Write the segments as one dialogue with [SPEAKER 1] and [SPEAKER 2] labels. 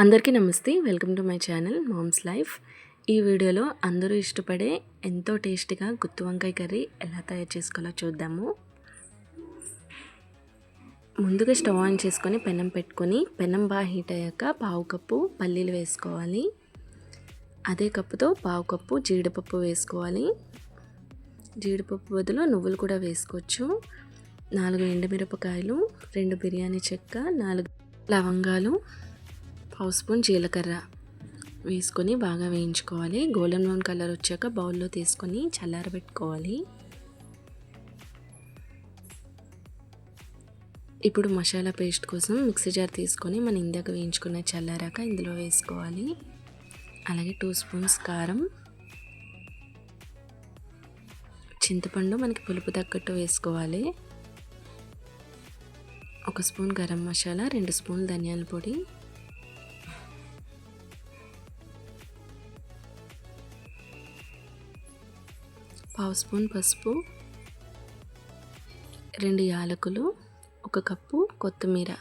[SPEAKER 1] అందరికీ నమస్తే. Welcome to my channel moms life. ఈ వీడియోలో అందరూ ఇష్టపడే ఎంతో టేస్టీగా గుత్తి వంకాయ కర్రీ ఎలా తయారు చేసుకోవాలో చూద్దాము. ముందుగా స్టవ్ ఆన్ చేసుకొని పెనం పెట్టుకొని పెనం బాగా హీట్ అయ్యాక పావు కప్పు పల్లీలు వేసుకోవాలి. అదే కప్పుతో పావు కప్పు జీడిపప్పు వేసుకోవాలి. జీడిపప్పు బదులు నువ్వులు కూడా వేసుకోవచ్చు. 4 ఎండుమిరపకాయలు, 2 బిర్యానీ చెక్క, 4 లవంగాలు, పావు స్పూన్ జీలకర్ర వేసుకొని బాగా వేయించుకోవాలి. గోల్డెన్ బ్రౌన్ కలర్ వచ్చాక బౌల్లో తీసుకొని చల్లారబెట్టుకోవాలి. ఇప్పుడు మసాలా పేస్ట్ కోసం మిక్సీ జార్ తీసుకొని మనం ఇందాక వేయించుకున్న చల్లారాక ఇందులో వేసుకోవాలి. అలాగే 2 స్పూన్స్ కారం, చింతపండు మనకి పులుపు తగ్గట్టు వేసుకోవాలి. 1 స్పూన్ గరం మసాలా, 2 స్పూన్లు ధనియాల పొడి, పావు స్పూన్ పసుపు, 2 యాలకులు, 1 కప్పు కొత్తిమీర,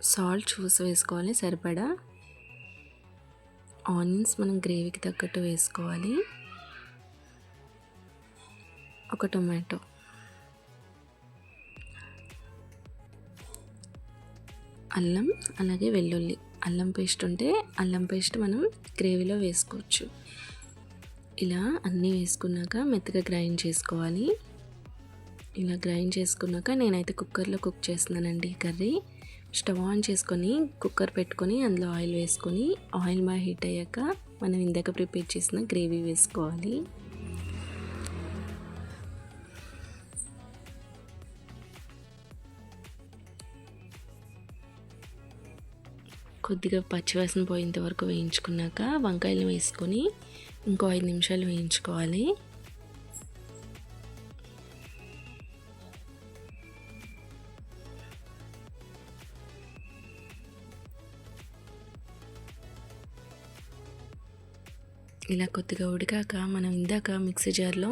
[SPEAKER 1] సాల్ట్ చూసి వేసుకోవాలి సరిపడా. ఆనియన్స్ మనం గ్రేవీకి తగ్గట్టు వేసుకోవాలి. 1 టొమాటో, అల్లం, అలాగే వెల్లుల్లి. అల్లం పేస్ట్ ఉంటే అల్లం పేస్ట్ మనం గ్రేవీలో వేసుకోవచ్చు. ఇలా అన్నీ వేసుకున్నాక మెత్తగా గ్రైండ్ చేసుకోవాలి. ఇలా గ్రైండ్ చేసుకున్నాక నేనైతే కుక్కర్లో కుక్ చేస్తున్నానండి ఈ కర్రీ. స్టవ్ ఆన్ చేసుకొని కుక్కర్ పెట్టుకొని అందులో ఆయిల్ వేసుకొని ఆయిల్ బాగా హీట్ అయ్యాక మనం ఇందాక ప్రిపేర్ చేసిన గ్రేవీ వేసుకోవాలి. కొద్దిగా పచ్చివాసన పోయేంత వరకు వేయించుకున్నాక వంకాయలు వేసుకొని ఇంకో 5 నిమిషాలు వేయించుకోవాలి. ఇలా కొద్దిగా ఉడికాక మనం ఇందాక మిక్సీ జార్లో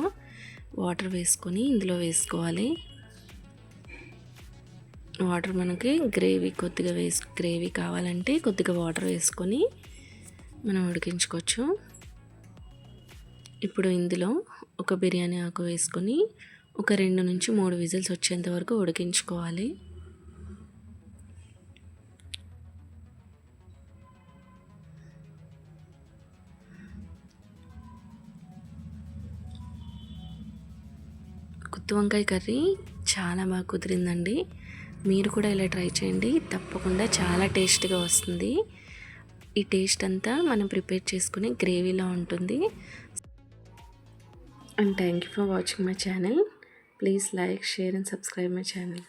[SPEAKER 1] వాటర్ వేసుకొని ఇందులో వేసుకోవాలి. వాటర్ మనకి గ్రేవీ కావాలంటే కొద్దిగా వాటర్ వేసుకొని మనం ఉడికించుకోవచ్చు. ఇప్పుడు ఇందులో ఒక బిర్యానీ ఆకు వేసుకొని ఒక 2 నుంచి 3 విజిల్స్ వచ్చేంత వరకు ఉడికించుకోవాలి. గుత్తి వంకాయ కర్రీ చాలా బాగా కుదిరిందండి. మీరు కూడా ఇలా ట్రై చేయండి, తప్పకుండా చాలా టేస్ట్గా వస్తుంది. ఈ టేస్ట్ అంతా మనం ప్రిపేర్ చేసుకునే గ్రేవీలో ఉంటుంది. And thank you for watching my channel. Please like, share and subscribe my channel.